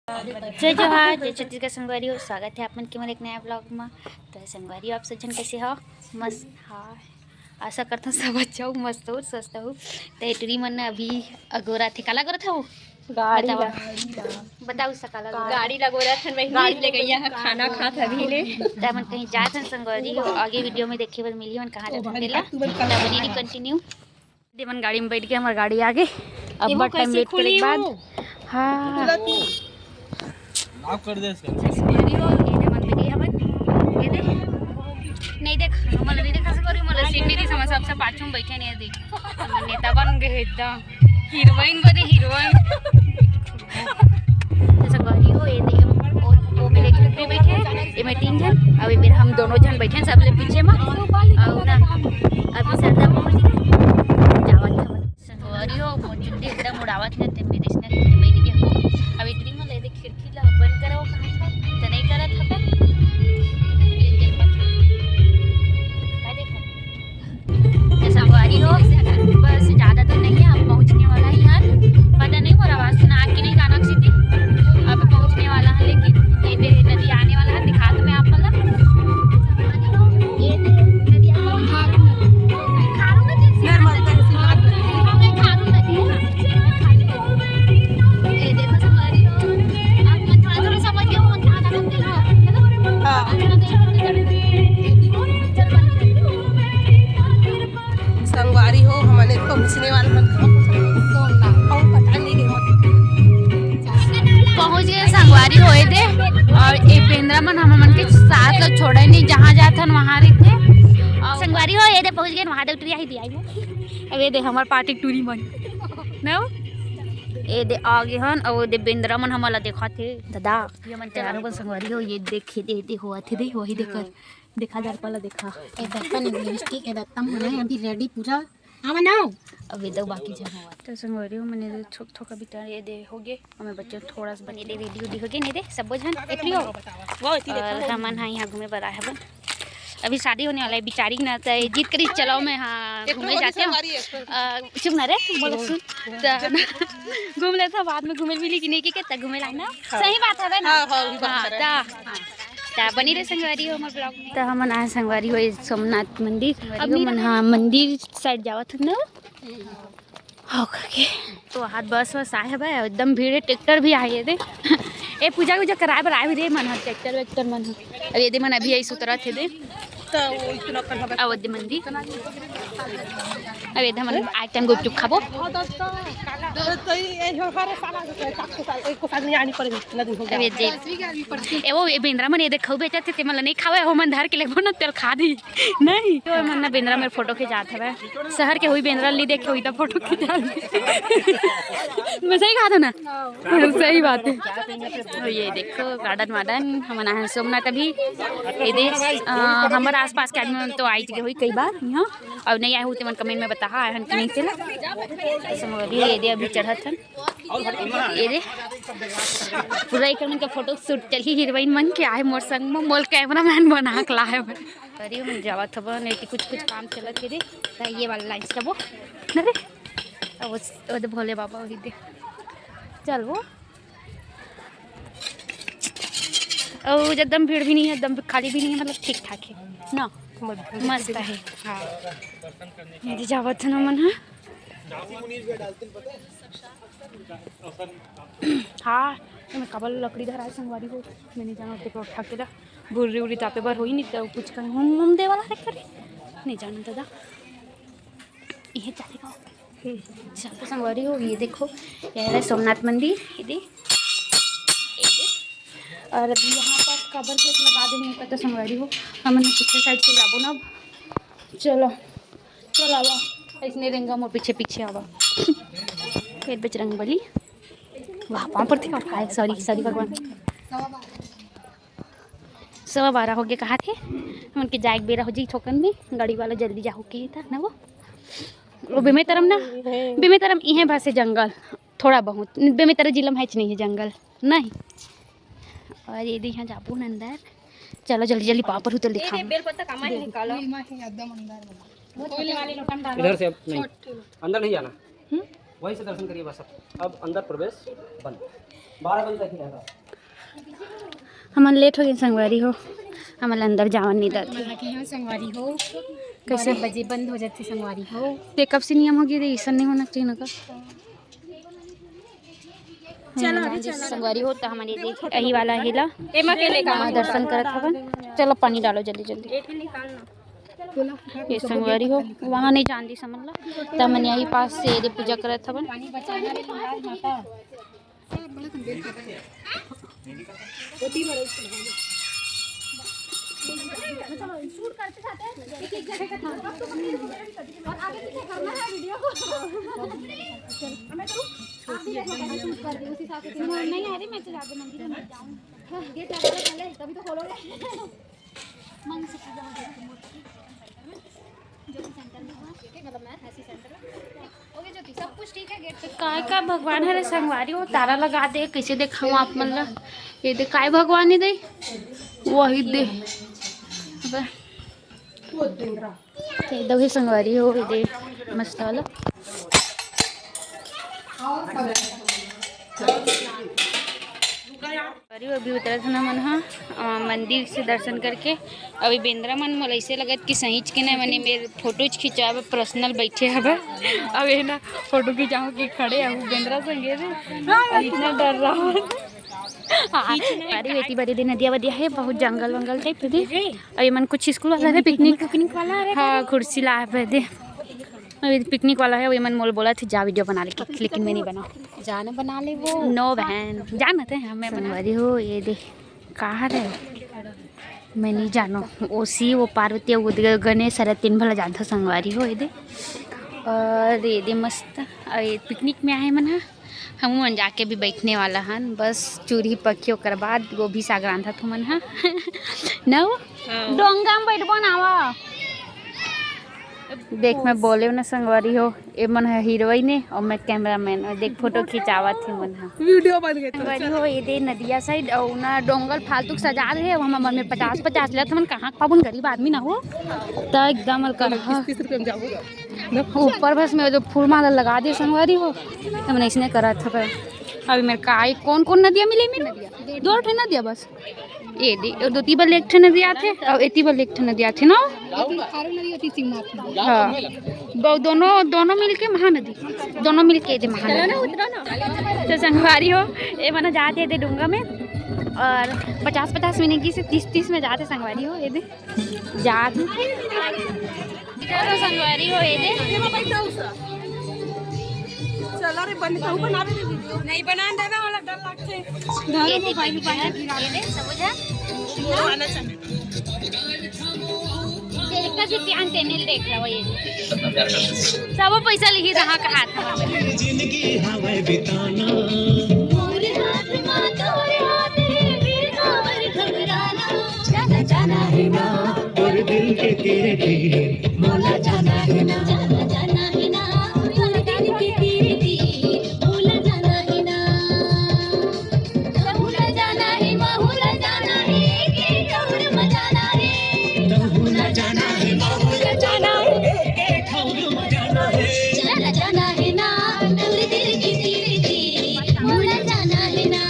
जय जोहार जय छत्तीसगढ़ संगवारी हो। स्वागत है आपन के मोर एक नया ब्लॉग में। तो संगवारी आप सब जन कैसे हो? मस्त। हाँ, आशा करता हूँ सब अच्छा हो, मस्त हो, स्वस्थ हो। तो एटरी मन अभी अगोरा थे, काला गोरा था वो गाड़ी बताओ सकाला गाड़ी लगोरा थन वही ले गई है खाना खात अभी ले तमन कहीं जात हन संगवारी हो। आगे वीडियो में देखे बर मिली मन कहाँ जात तेला तब कंटिन्यू देवन गाड़ी में बैठ के हमार गाड़ी आगे अब बट टाइम वेट करे के बाद हाँ माफ कर दे सर संगवारी हो। ये मन में हवन ये देख नहीं देख मला नहीं देखा संगवारी मला सीट नहीं दी समझ सबसे पाछू में बैठे नहीं देख हमर नेता बन गए एकदम हीरोइन बने हीरोइन संगवारी हो। ये देख वो मेरे घर बैठे ये में 3 जन अब ये हम दोनों जन बैठे सब ले पीछे में और ना अभी सरदा पहुंच गए जावत संगवारी हो। मोचुंडी एकदम उड़ावत ने ते मेरे इसने बैठ के हो अब इतनी में ले दे खिड़की ला बंद करो कहां था तो नहीं करत था का देखो संगवारी हो। बस ज़्यादा तो नहीं है अब पहुंचने वाला ही यार पता नहीं मोर आवाज़ सुना कि नहीं गाना सीधी अब पहुंचने वाला है लेकिन ये दे नदी आने वाला है दिखा दो मैं आप वाला ये नदी खारू नदी खारू नदी ये देखो संगवारी हो आप मन थोड़ा समझिए मन कहाँ का नदी हो संगवारी हो हमारे पहुंचने वाला पहुंच गए संगवारी होए थे और ये पेंद्रा मन हम मन के साथ लोग छोड़े नहीं जहाँ जाते हैं वहाँ रहते और संगवारी हो ये दे पहुंच गए महादेव टूरी आई दिया अब ये दे हमार पार्टी टूरी मन ना ये दे आगे हन और दे बेंद्रा मन हमला देखा थे दादा ये मन तैयार हो संगवारी हो। ये देखे दे हुआ थे दे वही देखा जा पाला देखा ए दर्पण लिपस्टिक ए दत्तम होना है अभी रेडी पूरा आवा ना अब ये दो बाकी जन हुआ तो संगवारी हो मैंने छोक थोका बिता ये दे हो गए हमें बच्चे थोड़ा सा बने दे रेडी हो गए नहीं दे सब जन इतनी हो और हमन हाँ यहाँ घूमे बर आए हैं अभी शादी होने वाला है बिचारी ना तो जीत करी चलाओ मैं हाँ घूमे जाते हैं चुप ना रे बोलो सुन घूम लेता बाद में घूमे मिली कि नहीं कि कितना घूमे लाना सही बात है ना बनी रहे संगवारी हो हमारे ब्लॉग में। तो हम आए संगवारी हो सोमनाथ मंदिर अब मन हाँ मंदिर साइड जावत ना हो करके तो हाथ बस वस आए है एकदम भीड़ है ट्रैक्टर भी आए थे ए पूजा वूजा कराए बर आए रे मन ट्रैक्टर वेक्टर मन अब ये दे मन अभी ऐसे उतरा थे दे अवध मंदिर अब ये मन आए टाइम गुपचुप खाबो वो बेंद्रा मन ये देखो बेचा थे मतलब नहीं खावे हो मन धर के लेबो ना तेल खा दी नहीं तो मन ना बेंद्रा में फोटो खिंचात है शहर के हुई बेंद्रा ली देखे हुई तो फोटो खिंचा मैं सही कहा था ना सही बात है। तो ये देखो गार्डन वार्डन हम सोमनाथ अभी ये देख हमारे आसपास के आदमी तो आई हुई कई बार यहाँ और नहीं आए होते मन कमेंट में बता आए हन कि नहीं चला ये दे अभी चढ़त हन ये दे पूरा एक मन का फोटो शूट चली हीरोइन मन के आए मोर संग में मोल कैमरा मैन बना के लाए अरे मन जावत हब नहीं कुछ काम चलत है दे ये वाला लाइन चबो ना रे अब भोले बाबा वही दे चल वो और एकदम भीड़ भी नहीं है एकदम खाली भी नहीं है मतलब ठीक ठाक है ना मस्त है। हाँ मेरी जावत ना मन है हाँ मैं कबल लकड़ी धरा संगवारी हो मैंने जाना देखो उठा के बुर्री उड़ी तापे बार हो ही नहीं तो कुछ कर हम दे वाला है करे नहीं जाना दादा ये चलेगा चलो संगवारी हो। ये देखो ये है सोमनाथ मंदिर ये और अभी यहाँ पर कबर प्लेट लगा देंगे पता संगवारी हो हमने पीछे साइड से जाबो ना चलो चल आवा इसने रेंगा मोर पीछे पीछे आवा फिर बजरंग बली वाह पाँव पर थे और सॉरी भगवान 12:15 हो गया कहा थे हम उनके जाए बेरा हो जी ठोकन में गाड़ी वाला जल्दी जाओ के था ना वो बेमेतरम इहे भाषे जंगल थोड़ा बहुत बेमेतरा जिला में नहीं है जंगल नहीं और ये यहाँ जाबू अंदर चलो जल्दी जल्दी पापड़ उतर दिखा इधर से नहीं अंदर नहीं जाना वहीं से दर्शन करिए बस अब अंदर प्रवेश बंद। 12 बजे तक ही रहता। हम लेट हो गए संगवारी हो, हमारे अंदर जावन नहीं देती। यहाँ संगवारी हो कैसे 12 बजे बंद हो जाती संगवारी हो। ते कब से नियम हो गया ऐसा नहीं होना चाहिए ना का। चलो संगवारी हो तो हमारे देख यही वाला हिला दर्शन करत हवन। चलो पानी डालो जल्दी जल्दी। ये संगवारी हो वहाँ नहीं जान दी समझ ला, तब मैंने यही पास से ये पूजा करत हवन। काय का भगवान है रे संगवारी हो, तारा लगा दे कैसे देखा आप मन ला। ये दे काय भगवान है दे वही दे दही संगवारी हो दे मस्त वाला। अभी उतरत ना मन हाँ मंदिर से दर्शन करके। अभी बेंद्रा मन मोला ऐसे लगत कि सहीच के नहीं मैंने मेरे फोटोज खिंचावे पर्सनल बैठे हवे। अब ये ना फोटो खिंचाऊँ कि खड़े हूँ बेंद्रा संगे से इतना डर रहा। अरे बेटी बड़ी दिन नदिया वदिया है बहुत जंगल वंगल टाइप दे। अभी मन कुछ स्कूल वाला है पिकनिक वाला है। हाँ कुर्सी ला पे दे अभी पिकनिक वाला है। वही मन मोल बोला थी जा वीडियो बना ले, लेकिन मैं नहीं बना। जाने बना ले वो नो बहन जानते हैं हमें बनवारी हो। ये दे कहाँ है मैं नहीं जानो। ओसी वो पार्वती वो गणेश सारा 3 भला जानता संगवारी हो। ये दे और ये दे मस्त ये पिकनिक में आए मन है। हम मन जाके भी बैठने वाला हन बस चूरी पखियों कर बाद गोभी साग रांधा थो मन है न डोंगा में बैठबो नावा। देख मैं बोले ना संगवारी हो ए मन है हीरोइन है और मैं कैमरामैन और देख फोटो खिंचावा थी मन है वीडियो बन गई संगवारी हो। ये दे नदिया साइड और ना डोंगल फालतू सजा रहे हम मन में 50 लेते मन कहाँ पाबुन गरीब आदमी ना हो तो एकदम ऊपर बस में जो फूल माला लगा दे संगवारी हो तो मैंने इसने करा था। अभी मेरे का कौन कौन नदिया मिले में नदिया 2 ठे नदिया बस ये दे 2 तीबल एक ठे नदिया थे और एतीबल एक ठे नदिया थे ना। हाँ दोनों मिलके महानदी दोनों मिलके दे महानदी। तो संगवारी हो ये मना जाते थे डूंगा में और 50 मिनट की से 30 में जाते संगवारी हो। ये दे जाते संगवारी हो। ये दे चला रे बना नहीं बना देवे वाला डर लगते ये दे समझा देखता जी ध्यान देने देख रहा ये सब पैसा लिखी रहा कहा था जिंदगी हवे बिताना मोरे हाथ में तोरे हाथ है बिना वर घबराना जाना है ना और दिल के तेरे तेरे मोला जाना है ना जाना है ना और दिल के तेरे तेरे मोला जाना है ना मोला जाना है मोला जाना है के और मजाना है मोला जाना है मोला जाना है के और मजाना है जाना है ना और दिल के तेरे तेरे मोला जाना है ना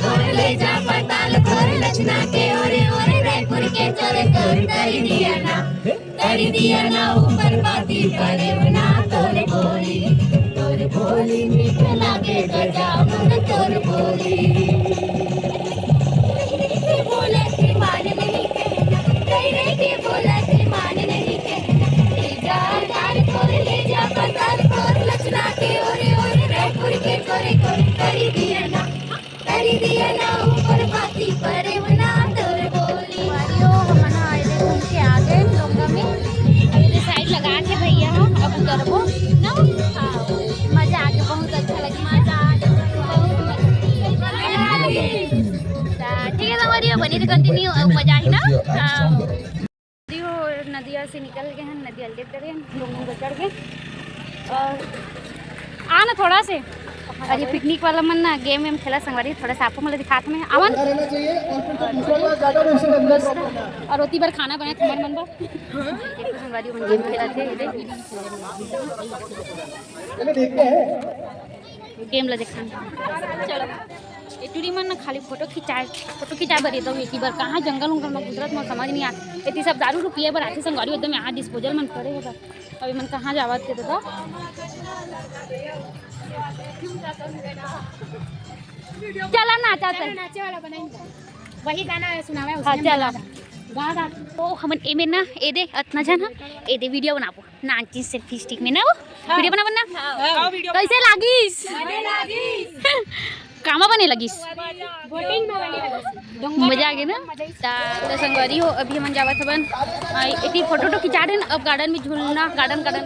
और ले जा पताल कर लचना के ओरे ओरे रायपुर के चोरे कर दिया ना ऊपर बाती करे बना तोरे भोली मीठ लागे गजामुन तोर भोली बोले कि मान नहीं कहना तेरे के बोला कि मान नहीं कहना ले जा डाल तोर ले जा पताल कर लचना के ओरे ओरे रायपुर के चोरे कर दिया ना ऊपर बाती करे बना तोर भोली। वारियो हमना आए थे के आगे डोंगा में ये साइड लगा के भैया हम अब उतरबो ना। हां मजा आ गया बहुत अच्छा लगा मजा आ गया। ठीक है वारियो बनी तो कंटिन्यू मजा ही ना। वारियो नदिया से निकल गए हैं नदी अल्ले करे डोंगा पे चढ़ के और आना थोड़ा से और ये पिकनिक वाला मन ना गेम वेम खेला संगवारी थोड़ा सा आपको मतलब दिखाता मैं आवन और रोटी बार खाना बनाए तुम्हारे मन पर संगवारी मन गेम खेला थे गेम ला देखा चलो एक्चुअली मन ना खाली फोटो खिंचाए बर तो एक बार कहाँ जंगल उंगल में गुजरत में समझ नहीं आता इतनी सब दारू रुपये बर आते संगवारी एकदम यहाँ डिस्पोजल मन करे है अभी मन कहाँ जावत थे दादा चला नाचा नाचे वाला बनाएंगे वही गाना सुनावे हाँ चला तो हम एमे ना ए दे इतना जन ए दे वीडियो बनाबो नाची सेल्फी स्टिक में ना वो वीडियो बनाबो ना कैसे लागिस कामा बने लगिस बोटिंग में बनी मजा आ गया ना तो संगवारी हो अभी हम जावत हवन इतनी फोटो तो खिंचा रहे अब गार्डन में झूलना गार्डन कर लो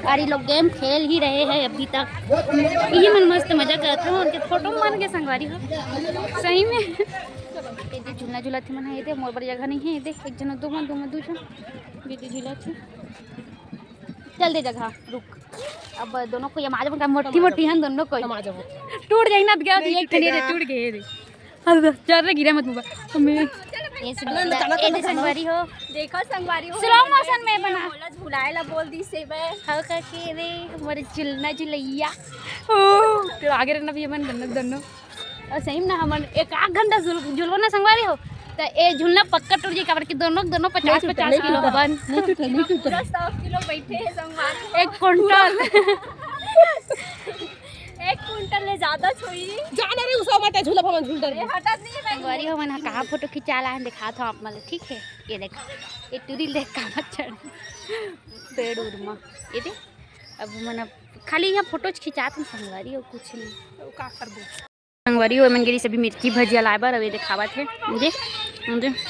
अरे लोग गेम खेल ही रहे हैं अभी तक ये मन मस्त मजा करते हैं उनके फोटो मान के संगवारी हो सही में ये झूलना झूला थे मन ये मोर बड़ी जगह नहीं है ये एक जन दो मन दो जन ये झूला थे चल दे जगह रुक अब दोनों को यमाज में मोटी मोटी हैं दोनों को टूट जाए ना गया एक ठने रे टूट गए रे अब चल रे गिरा मत मुबा मैं ये संगवारी हो देखो संगवारी हो स्लो मोशन में बना झुलाएला बोल दी से बे हल्का के रे हमारे चिलना चिलैया ओ तो आगे रहना भी मन दोनों और सही में ना हम एक आध घंटा झुलवा ना संगवारी हो तो ये झूलना पक्का टूट जाए काबर कि दोनों 50-50 किलो बन 100 किलो बैठे हैं संगवारी 1 कुंटल 1 कुंटल ले ज्यादा छोड़ी जाना रे उसो मत झूला भवन झूल डर हटत नहीं है संगवारी हो मैंने कहाँ फोटो खिंचाला है दिखा था आप मतलब ठीक है ये देखा ये टूरी देख का मत चढ़ पेड़ उड़ में ये दे अब मैंने खाली यहाँ फोटो खिंचाते संगवारी हो कुछ नहीं का कर दो संगवारी हो मन गिरी सभी मिर्ची भजिया लाए बार अभी दिखावा थे मुझे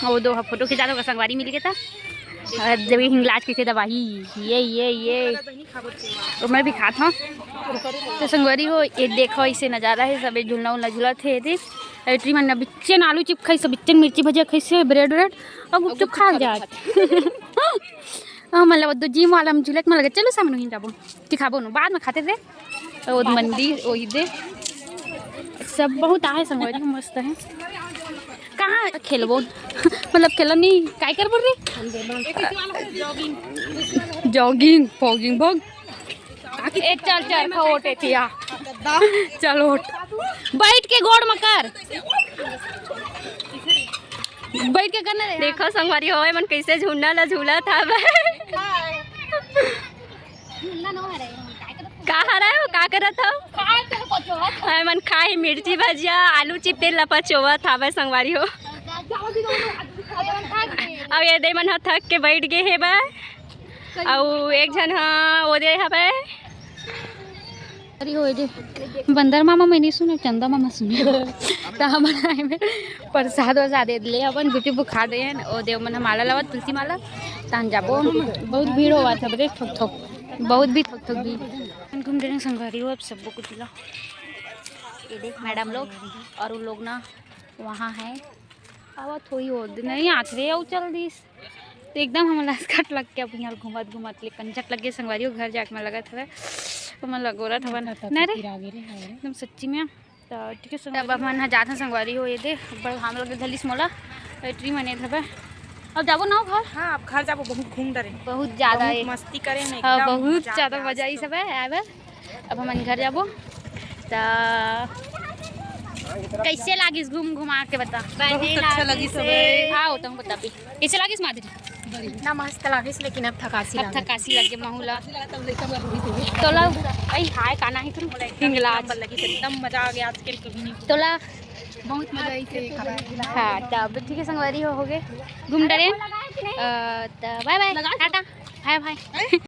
वो दो फोटो खिंचा दो संगवारी मिल गया था जब हिंगलाज कैसे दवाई ये तो मैं भी खाता हूँ तो संगवारी हो ये देखो इसे नज़ारा है सब झूलना उलना झूला थे थे एट्री मन बिच्चन आलू चिप खाई सब बिच्चन मिर्ची भजिया खाई से ब्रेड और गुपचुप खा जा मतलब वो जिम वाला झूलत में लगे चलो सामने ही जाबो दिखाबो न बाद में खाते थे वो मंदिर वो दे सब बहुत आए संगवारी मस्त है कहाँ खेलबो मतलब खेल नहीं काय कर बोल रही जॉगिंग फॉगिंग भोग चल ओटे थी चल ओट बैठ के गोड़ मकर बैठ के करना देखो संगवारी हो मन कैसे झूलना ला झूला था का हरा हो का करत हो मन खाई मिर्ची भजिया आलू चिप तेल लपचोवा था संगवारी हो अब ये दे मन थक के बैठ गए है बा और एक जन हाँ वो दे हवे अरे हो दे बंदर मामा मैंने सुना चंदा मामा सुने तो हमारे में प्रसाद वरसाद दे ले अपन गुटी बुखा दे और देव मन माला लवा तुलसी माला तान जाबो बहुत भीड़ हुआ था बड़े ठोक ठोक बहुत भी थक भी घूम रहे संगवारी हो अब सबको कुछ ला ये देख मैडम लोग और उन लोग ना वहाँ है आवा थोड़ी हो नहीं आते रहे और चल दिस तो एकदम हमारा कट लग के अब यहाँ घूमत ले कंचक लग गए संगवारी हो घर जाके मैं लगा था तो मैं लगो रहा था नहीं रे एकदम सच्ची में तो ठीक है अब मन जाते संगवारी हो ये दे हम लोग धलिस मोला ट्री मने था अब जाबो ना घर हाँ अब घर जाबो बहुत घूम डरे बहुत ज़्यादा है मस्ती करे में हाँ बहुत ज़्यादा मजा ही सब है अब हम घर जाबो तो कैसे लागिस घूम घुमा के बता बहुत अच्छा लगी सब हाँ तुम बता भी कैसे लागिस माधुरी ना मस्त लागिस लेकिन अब थकासी अब थकासी लगे माहौला तोला आई हाय काना ही तुम हिंगलाज लगी एकदम मजा आ गया आजकल कभी नहीं तोला बहुत मजा आई थी हाँ तब ठीक है संगवारी हो गए घूम डरे तो bye bye tata bye bye